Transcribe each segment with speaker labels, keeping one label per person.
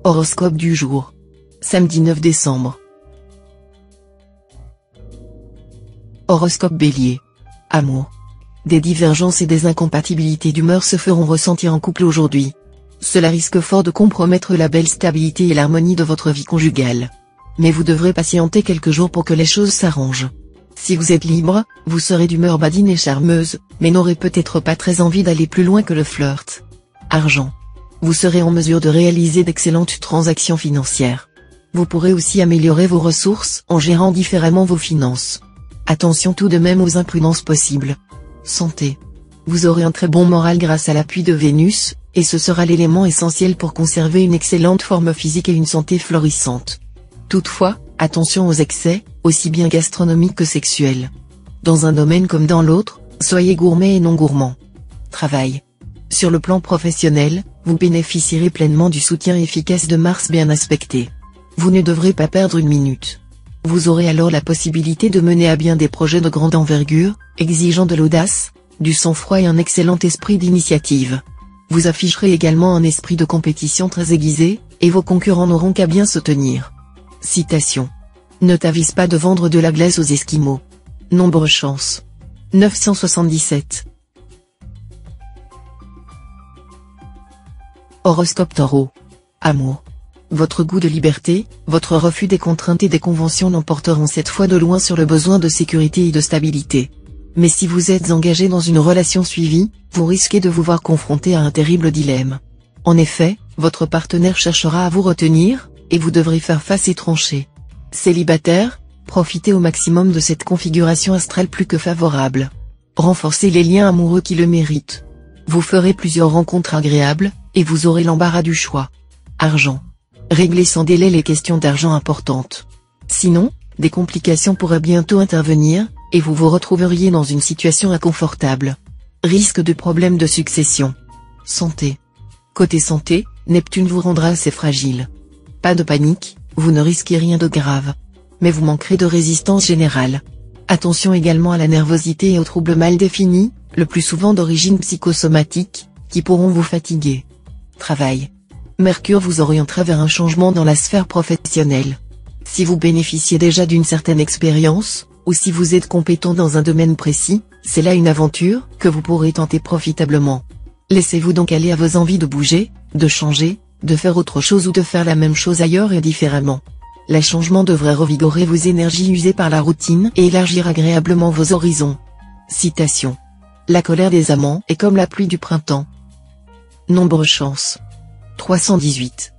Speaker 1: Horoscope du jour. Samedi 9 décembre. Horoscope Bélier. Amour. Des divergences et des incompatibilités d'humeur se feront ressentir en couple aujourd'hui. Cela risque fort de compromettre la belle stabilité et l'harmonie de votre vie conjugale. Mais vous devrez patienter quelques jours pour que les choses s'arrangent. Si vous êtes libre, vous serez d'humeur badine et charmeuse, mais n'aurez peut-être pas très envie d'aller plus loin que le flirt. Argent. Vous serez en mesure de réaliser d'excellentes transactions financières. Vous pourrez aussi améliorer vos ressources en gérant différemment vos finances. Attention tout de même aux imprudences possibles. Santé. Vous aurez un très bon moral grâce à l'appui de Vénus, et ce sera l'élément essentiel pour conserver une excellente forme physique et une santé florissante. Toutefois, attention aux excès, aussi bien gastronomiques que sexuels. Dans un domaine comme dans l'autre, soyez gourmet et non gourmand. Travail. Sur le plan professionnel, vous bénéficierez pleinement du soutien efficace de Mars bien aspecté. Vous ne devrez pas perdre une minute. Vous aurez alors la possibilité de mener à bien des projets de grande envergure, exigeant de l'audace, du sang-froid et un excellent esprit d'initiative. Vous afficherez également un esprit de compétition très aiguisé, et vos concurrents n'auront qu'à bien se tenir. Citation. Ne t'avise pas de vendre de la glace aux Esquimaux. Nombre chance. 977. Horoscope Taureau. Amour. Votre goût de liberté, votre refus des contraintes et des conventions l'emporteront cette fois de loin sur le besoin de sécurité et de stabilité. Mais si vous êtes engagé dans une relation suivie, vous risquez de vous voir confronté à un terrible dilemme. En effet, votre partenaire cherchera à vous retenir, et vous devrez faire face et trancher. Célibataire, profitez au maximum de cette configuration astrale plus que favorable. Renforcez les liens amoureux qui le méritent. Vous ferez plusieurs rencontres agréables, et vous aurez l'embarras du choix. Argent. Réglez sans délai les questions d'argent importantes. Sinon, des complications pourraient bientôt intervenir, et vous vous retrouveriez dans une situation inconfortable. Risque de problèmes de succession. Santé. Côté santé, Neptune vous rendra assez fragile. Pas de panique, vous ne risquez rien de grave. Mais vous manquerez de résistance générale. Attention également à la nervosité et aux troubles mal définis, le plus souvent d'origine psychosomatique, qui pourront vous fatiguer. Travail. Mercure vous orientera vers un changement dans la sphère professionnelle. Si vous bénéficiez déjà d'une certaine expérience, ou si vous êtes compétent dans un domaine précis, c'est là une aventure que vous pourrez tenter profitablement. Laissez-vous donc aller à vos envies de bouger, de changer, de faire autre chose ou de faire la même chose ailleurs et différemment. Les changements devraient revigorer vos énergies usées par la routine et élargir agréablement vos horizons. Citation. La colère des amants est comme la pluie du printemps. Nombre chance. 318.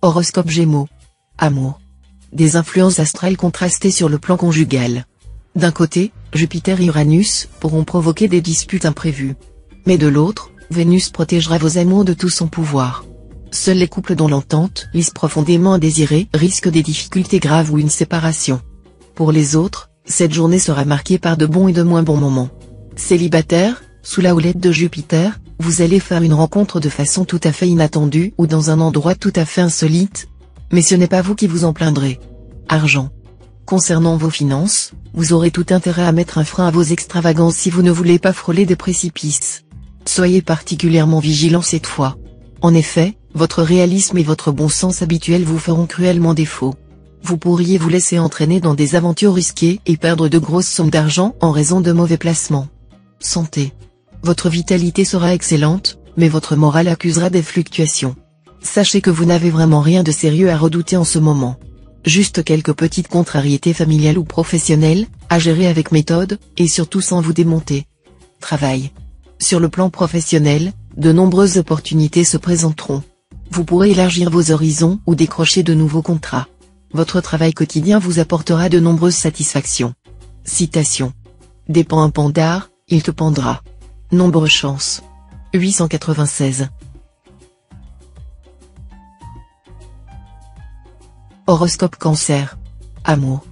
Speaker 1: Horoscope Gémeaux. Amour. Des influences astrales contrastées sur le plan conjugal. D'un côté, Jupiter et Uranus pourront provoquer des disputes imprévues. Mais de l'autre, Vénus protégera vos amours de tout son pouvoir. Seuls les couples dont l'entente lisse profondément à désirer risquent des difficultés graves ou une séparation. Pour les autres, cette journée sera marquée par de bons et de moins bons moments. Célibataire, sous la houlette de Jupiter, vous allez faire une rencontre de façon tout à fait inattendue ou dans un endroit tout à fait insolite. Mais ce n'est pas vous qui vous en plaindrez. Argent. Concernant vos finances, vous aurez tout intérêt à mettre un frein à vos extravagances si vous ne voulez pas frôler des précipices. Soyez particulièrement vigilant cette fois. En effet, votre réalisme et votre bon sens habituel vous feront cruellement défaut. Vous pourriez vous laisser entraîner dans des aventures risquées et perdre de grosses sommes d'argent en raison de mauvais placements. Santé. Votre vitalité sera excellente, mais votre morale accusera des fluctuations. Sachez que vous n'avez vraiment rien de sérieux à redouter en ce moment. Juste quelques petites contrariétés familiales ou professionnelles, à gérer avec méthode, et surtout sans vous démonter. Travail. Sur le plan professionnel, de nombreuses opportunités se présenteront. Vous pourrez élargir vos horizons ou décrocher de nouveaux contrats. Votre travail quotidien vous apportera de nombreuses satisfactions. Citation. Dépend un pendard, il te pendra. Nombre chance. 896. Horoscope Cancer. Amour.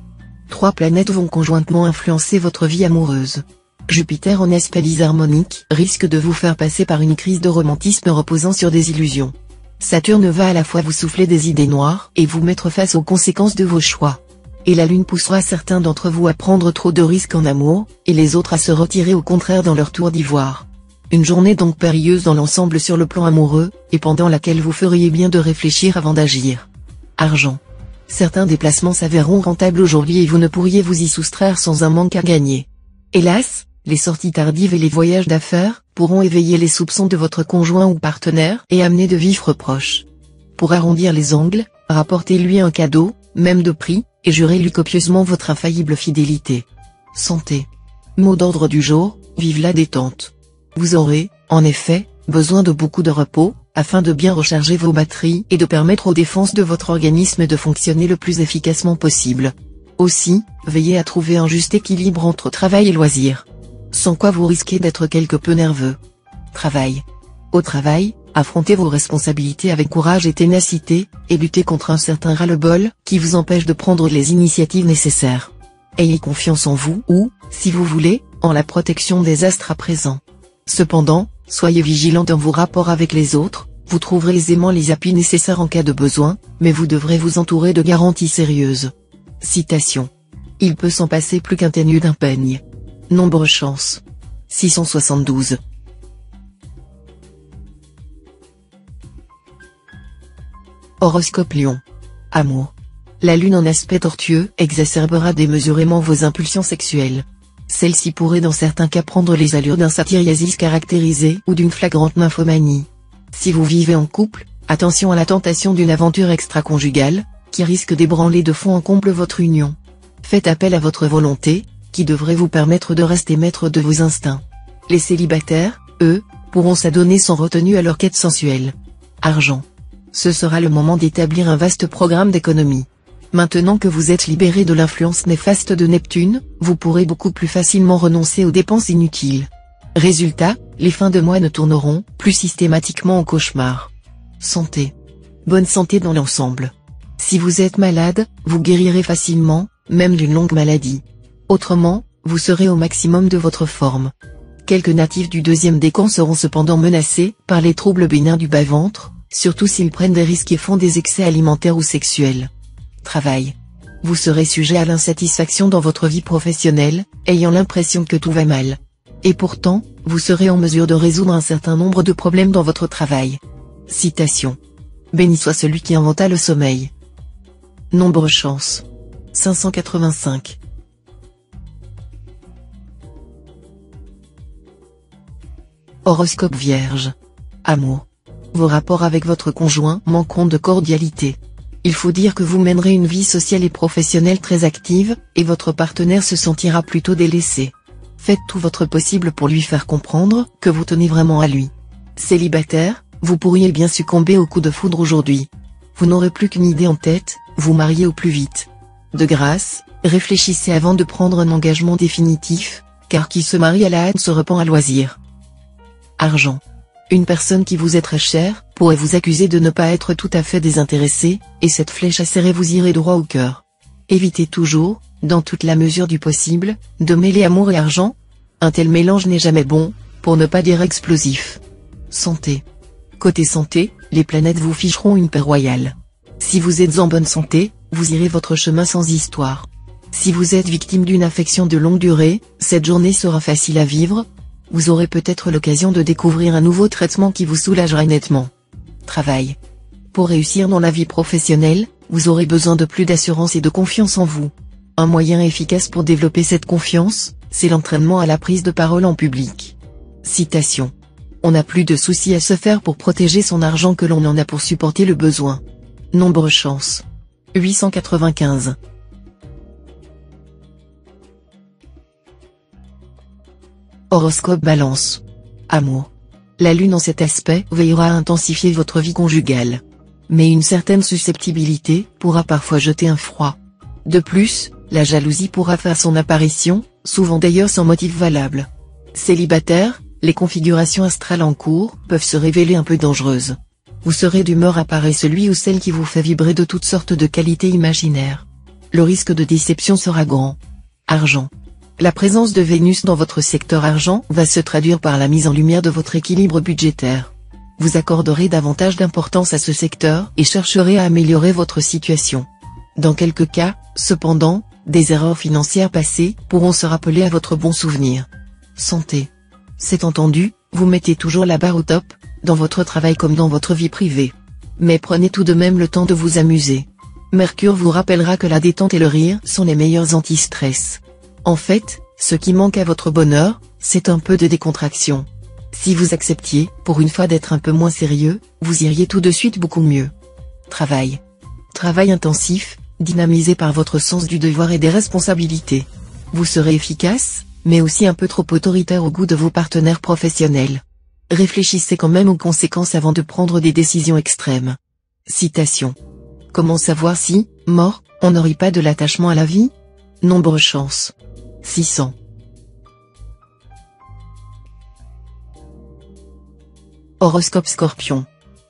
Speaker 1: 3 planètes vont conjointement influencer votre vie amoureuse. Jupiter en aspect disharmonique risque de vous faire passer par une crise de romantisme reposant sur des illusions. Saturne va à la fois vous souffler des idées noires et vous mettre face aux conséquences de vos choix. Et la Lune poussera certains d'entre vous à prendre trop de risques en amour, et les autres à se retirer au contraire dans leur tour d'ivoire. Une journée donc périlleuse dans l'ensemble sur le plan amoureux, et pendant laquelle vous feriez bien de réfléchir avant d'agir. Argent. Certains déplacements s'avéreront rentables aujourd'hui et vous ne pourriez vous y soustraire sans un manque à gagner. Hélas, les sorties tardives et les voyages d'affaires pourront éveiller les soupçons de votre conjoint ou partenaire et amener de vifs reproches. Pour arrondir les angles, rapportez-lui un cadeau, même de prix, et jurez-lui copieusement votre infaillible fidélité. Santé. Mot d'ordre du jour, vive la détente. Vous aurez, en effet, besoin de beaucoup de repos, afin de bien recharger vos batteries et de permettre aux défenses de votre organisme de fonctionner le plus efficacement possible. Aussi, veillez à trouver un juste équilibre entre travail et loisirs. Sans quoi vous risquez d'être quelque peu nerveux. Travail. Au travail, affrontez vos responsabilités avec courage et ténacité, et luttez contre un certain ras-le-bol qui vous empêche de prendre les initiatives nécessaires. Ayez confiance en vous ou, si vous voulez, en la protection des astres à présent. Cependant, soyez vigilant dans vos rapports avec les autres, vous trouverez aisément les appuis nécessaires en cas de besoin, mais vous devrez vous entourer de garanties sérieuses. Citation. Il peut s'en passer plus qu'un ténu d'un peigne. Nombre chance. 672. Horoscope Lion. Amour. La lune en aspect tortueux exacerbera démesurément vos impulsions sexuelles. Celle-ci pourrait dans certains cas prendre les allures d'un satyriasis caractérisé ou d'une flagrante nymphomanie. Si vous vivez en couple, attention à la tentation d'une aventure extra-conjugale, qui risque d'ébranler de fond en comble votre union. Faites appel à votre volonté, qui devrait vous permettre de rester maître de vos instincts. Les célibataires, eux, pourront s'adonner sans retenue à leur quête sensuelle. Argent. Ce sera le moment d'établir un vaste programme d'économie. Maintenant que vous êtes libéré de l'influence néfaste de Neptune, vous pourrez beaucoup plus facilement renoncer aux dépenses inutiles. Résultat, les fins de mois ne tourneront plus systématiquement en cauchemar. Santé. Bonne santé dans l'ensemble. Si vous êtes malade, vous guérirez facilement, même d'une longue maladie. Autrement, vous serez au maximum de votre forme. Quelques natifs du deuxième décan seront cependant menacés par les troubles bénins du bas-ventre, surtout s'ils prennent des risques et font des excès alimentaires ou sexuels. Travail. Vous serez sujet à l'insatisfaction dans votre vie professionnelle, ayant l'impression que tout va mal. Et pourtant, vous serez en mesure de résoudre un certain nombre de problèmes dans votre travail. Citation. Béni soit celui qui inventa le sommeil. Nombre chance. 585. Horoscope Vierge. Amour. Vos rapports avec votre conjoint manqueront de cordialité. Il faut dire que vous mènerez une vie sociale et professionnelle très active, et votre partenaire se sentira plutôt délaissé. Faites tout votre possible pour lui faire comprendre que vous tenez vraiment à lui. Célibataire, vous pourriez bien succomber au coup de foudre aujourd'hui. Vous n'aurez plus qu'une idée en tête, vous marier au plus vite. De grâce, réfléchissez avant de prendre un engagement définitif, car qui se marie à la hâte se repent à loisir. Argent. Une personne qui vous est très chère pourrait vous accuser de ne pas être tout à fait désintéressé, et cette flèche acérée vous irait droit au cœur. Évitez toujours, dans toute la mesure du possible, de mêler amour et argent. Un tel mélange n'est jamais bon, pour ne pas dire explosif. Santé. Côté santé, les planètes vous ficheront une paix royale. Si vous êtes en bonne santé, vous irez votre chemin sans histoire. Si vous êtes victime d'une affection de longue durée, cette journée sera facile à vivre. Vous aurez peut-être l'occasion de découvrir un nouveau traitement qui vous soulagera nettement. Travail. Pour réussir dans la vie professionnelle, vous aurez besoin de plus d'assurance et de confiance en vous. Un moyen efficace pour développer cette confiance, c'est l'entraînement à la prise de parole en public. Citation. On n'a plus de soucis à se faire pour protéger son argent que l'on en a pour supporter le besoin. Nombre chance. 895. Horoscope Balance. Amour. La lune en cet aspect veillera à intensifier votre vie conjugale. Mais une certaine susceptibilité pourra parfois jeter un froid. De plus, la jalousie pourra faire son apparition, souvent d'ailleurs sans motif valable. Célibataire, les configurations astrales en cours peuvent se révéler un peu dangereuses. Vous serez d'humeur à parer celui ou celle qui vous fait vibrer de toutes sortes de qualités imaginaires. Le risque de déception sera grand. Argent. La présence de Vénus dans votre secteur argent va se traduire par la mise en lumière de votre équilibre budgétaire. Vous accorderez davantage d'importance à ce secteur et chercherez à améliorer votre situation. Dans quelques cas, cependant, des erreurs financières passées pourront se rappeler à votre bon souvenir. Santé. C'est entendu, Vous mettez toujours la barre au top, dans votre travail comme dans votre vie privée. Mais prenez tout de même le temps de vous amuser. Mercure vous rappellera que la détente et le rire sont les meilleurs anti-stress. En fait, ce qui manque à votre bonheur, c'est un peu de décontraction. Si vous acceptiez, pour une fois d'être un peu moins sérieux, vous iriez tout de suite beaucoup mieux. Travail. Travail intensif, dynamisé par votre sens du devoir et des responsabilités. Vous serez efficace, mais aussi un peu trop autoritaire au goût de vos partenaires professionnels. Réfléchissez quand même aux conséquences avant de prendre des décisions extrêmes. Citation. Comment savoir si, mort, on n'aurait pas de l'attachement à la vie? Nombre chance. 600. Horoscope Scorpion.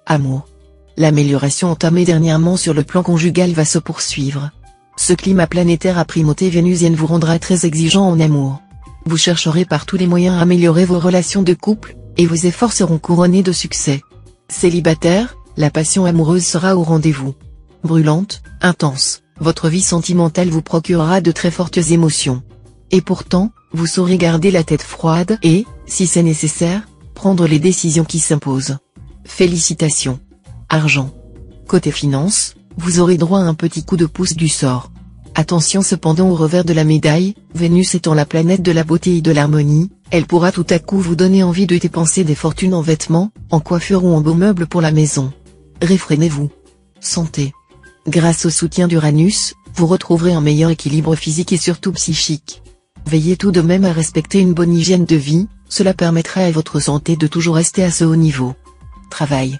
Speaker 1: Amour. L'amélioration entamée dernièrement sur le plan conjugal va se poursuivre. Ce climat planétaire à primauté vénusienne vous rendra très exigeant en amour. Vous chercherez par tous les moyens à améliorer vos relations de couple, et vos efforts seront couronnés de succès. Célibataire, la passion amoureuse sera au rendez-vous. Brûlante, intense, votre vie sentimentale vous procurera de très fortes émotions. Et pourtant, vous saurez garder la tête froide et, si c'est nécessaire, prendre les décisions qui s'imposent. Félicitations. Argent. Côté finance, vous aurez droit à un petit coup de pouce du sort. Attention cependant au revers de la médaille, Vénus étant la planète de la beauté et de l'harmonie, elle pourra tout à coup vous donner envie de dépenser des fortunes en vêtements, en coiffure ou en beaux meubles pour la maison. Réfrénez-vous. Santé. Grâce au soutien d'Uranus, vous retrouverez un meilleur équilibre physique et surtout psychique. Veillez tout de même à respecter une bonne hygiène de vie, cela permettra à votre santé de toujours rester à ce haut niveau. Travail.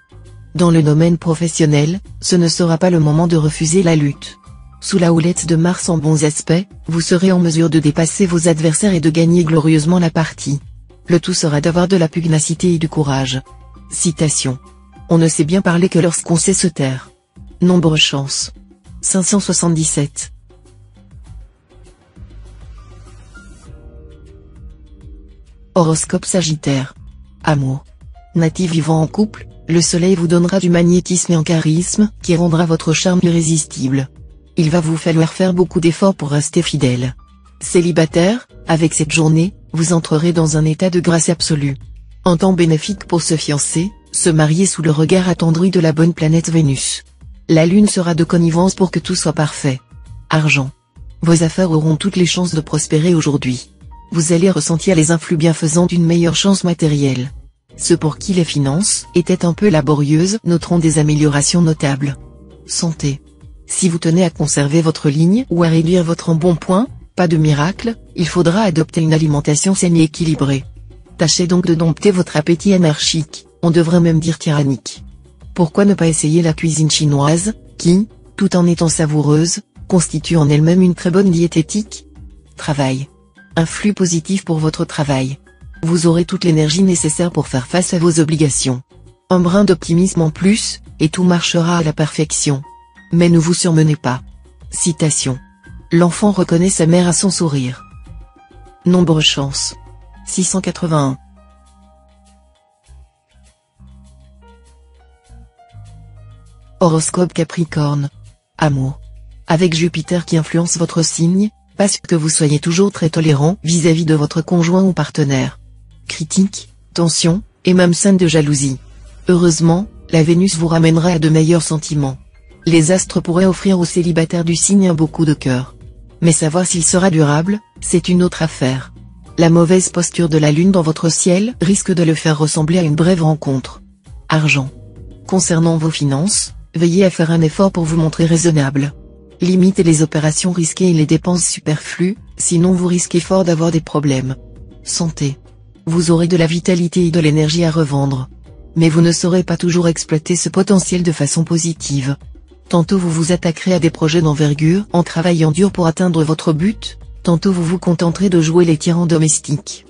Speaker 1: Dans le domaine professionnel, ce ne sera pas le moment de refuser la lutte. Sous la houlette de Mars en bons aspects, vous serez en mesure de dépasser vos adversaires et de gagner glorieusement la partie. Le tout sera d'avoir de la pugnacité et du courage. Citation. On ne sait bien parler que lorsqu'on sait se taire. Nombre chance. 577. Horoscope Sagittaire. Amour. Natif vivant en couple, le soleil vous donnera du magnétisme et un charisme qui rendra votre charme irrésistible. Il va vous falloir faire beaucoup d'efforts pour rester fidèle. Célibataire, avec cette journée, vous entrerez dans un état de grâce absolue. Un temps bénéfique pour se fiancer, se marier sous le regard attendri de la bonne planète Vénus. La lune sera de connivence pour que tout soit parfait. Argent. Vos affaires auront toutes les chances de prospérer aujourd'hui. Vous allez ressentir les influx bienfaisants d'une meilleure chance matérielle. Ceux pour qui les finances étaient un peu laborieuses noteront des améliorations notables. Santé. Si vous tenez à conserver votre ligne ou à réduire votre embonpoint, pas de miracle, il faudra adopter une alimentation saine et équilibrée. Tâchez donc de dompter votre appétit anarchique, on devrait même dire tyrannique. Pourquoi ne pas essayer la cuisine chinoise, qui, tout en étant savoureuse, constitue en elle-même une très bonne diététique? Travail. Un flux positif pour votre travail. Vous aurez toute l'énergie nécessaire pour faire face à vos obligations. Un brin d'optimisme en plus, et tout marchera à la perfection. Mais ne vous surmenez pas. Citation. L'enfant reconnaît sa mère à son sourire. Nombre chance. 681. Horoscope Capricorne. Amour. Avec Jupiter qui influence votre signe, pas sûr que vous soyez toujours très tolérant vis-à-vis de votre conjoint ou partenaire. Critique, tension, et même scène de jalousie. Heureusement, la Vénus vous ramènera à de meilleurs sentiments. Les astres pourraient offrir aux célibataires du signe un beau coup de cœur. Mais savoir s'il sera durable, c'est une autre affaire. La mauvaise posture de la lune dans votre ciel risque de le faire ressembler à une brève rencontre. Argent. Concernant vos finances, veillez à faire un effort pour vous montrer raisonnable. Limitez les opérations risquées et les dépenses superflues, sinon vous risquez fort d'avoir des problèmes. Santé. Vous aurez de la vitalité et de l'énergie à revendre. Mais vous ne saurez pas toujours exploiter ce potentiel de façon positive. Tantôt vous vous attaquerez à des projets d'envergure en travaillant dur pour atteindre votre but, tantôt vous vous contenterez de jouer les tyrans domestiques.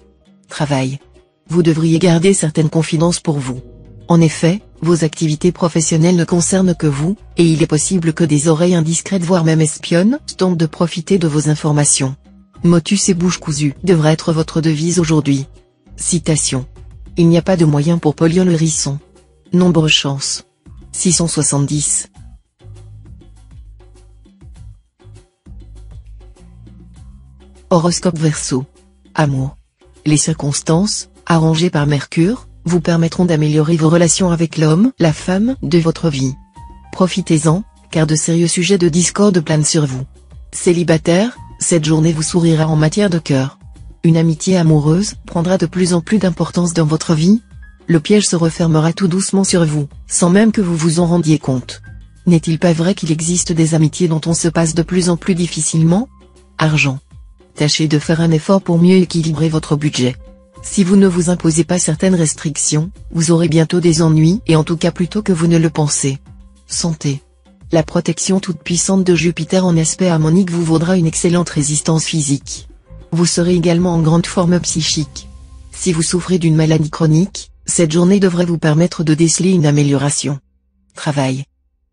Speaker 1: Travail. Vous devriez garder certaines confidences pour vous. En effet, vos activités professionnelles ne concernent que vous, et il est possible que des oreilles indiscrètes voire même espionnes tentent de profiter de vos informations. Motus et bouche cousue devrait être votre devise aujourd'hui. Citation. Il n'y a pas de moyen pour polir le hérisson. Nombre chance. 670. Horoscope Verseau. Amour. Les circonstances, arrangés par Mercure, vous permettront d'améliorer vos relations avec l'homme, la femme de votre vie. Profitez-en, car de sérieux sujets de discorde planent sur vous. Célibataire, cette journée vous sourira en matière de cœur. Une amitié amoureuse prendra de plus en plus d'importance dans votre vie. Le piège se refermera tout doucement sur vous, sans même que vous vous en rendiez compte. N'est-il pas vrai qu'il existe des amitiés dont on se passe de plus en plus difficilement? Argent. Tâchez de faire un effort pour mieux équilibrer votre budget. Si vous ne vous imposez pas certaines restrictions, vous aurez bientôt des ennuis et en tout cas plus tôt que vous ne le pensez. Santé. La protection toute puissante de Jupiter en aspect harmonique vous vaudra une excellente résistance physique. Vous serez également en grande forme psychique. Si vous souffrez d'une maladie chronique, cette journée devrait vous permettre de déceler une amélioration. Travail.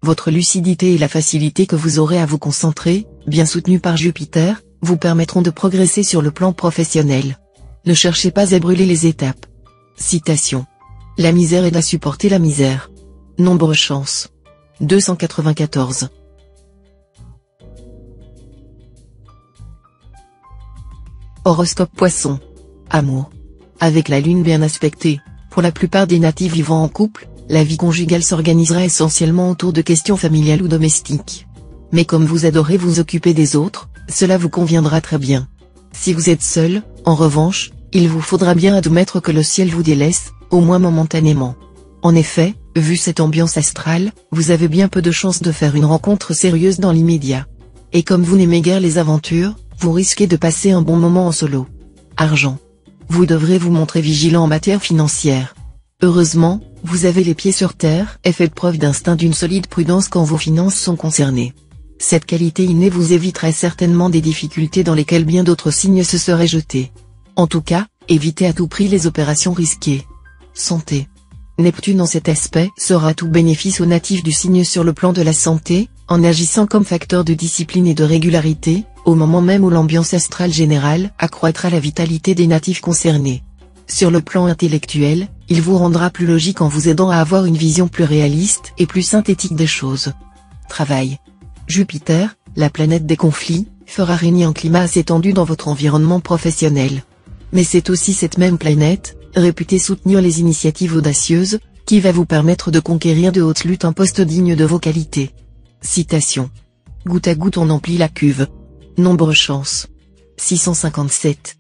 Speaker 1: Votre lucidité et la facilité que vous aurez à vous concentrer, bien soutenue par Jupiter, vous permettront de progresser sur le plan professionnel. Ne cherchez pas à brûler les étapes. Citation. La misère aide à supporter la misère. Nombre chance. 294. Horoscope Poisson. Amour. Avec la lune bien aspectée, pour la plupart des natifs vivant en couple, la vie conjugale s'organisera essentiellement autour de questions familiales ou domestiques. Mais comme vous adorez vous occuper des autres, cela vous conviendra très bien. Si vous êtes seul, en revanche, il vous faudra bien admettre que le ciel vous délaisse, au moins momentanément. En effet, vu cette ambiance astrale, vous avez bien peu de chances de faire une rencontre sérieuse dans l'immédiat. Et comme vous n'aimez guère les aventures, vous risquez de passer un bon moment en solo. Argent. Vous devrez vous montrer vigilant en matière financière. Heureusement, vous avez les pieds sur terre et faites preuve d'instinct d'une solide prudence quand vos finances sont concernées. Cette qualité innée vous éviterait certainement des difficultés dans lesquelles bien d'autres signes se seraient jetés. En tout cas, évitez à tout prix les opérations risquées. Santé. Neptune en cet aspect sera tout bénéfice aux natifs du signe sur le plan de la santé, en agissant comme facteur de discipline et de régularité, au moment même où l'ambiance astrale générale accroîtra la vitalité des natifs concernés. Sur le plan intellectuel, il vous rendra plus logique en vous aidant à avoir une vision plus réaliste et plus synthétique des choses. Travail. Jupiter, la planète des conflits, fera régner un climat assez tendu dans votre environnement professionnel. Mais c'est aussi cette même planète, réputée soutenir les initiatives audacieuses, qui va vous permettre de conquérir de haute lutte un poste digne de vos qualités. Citation. Goutte à goutte on emplit la cuve. Nombre chance. 657.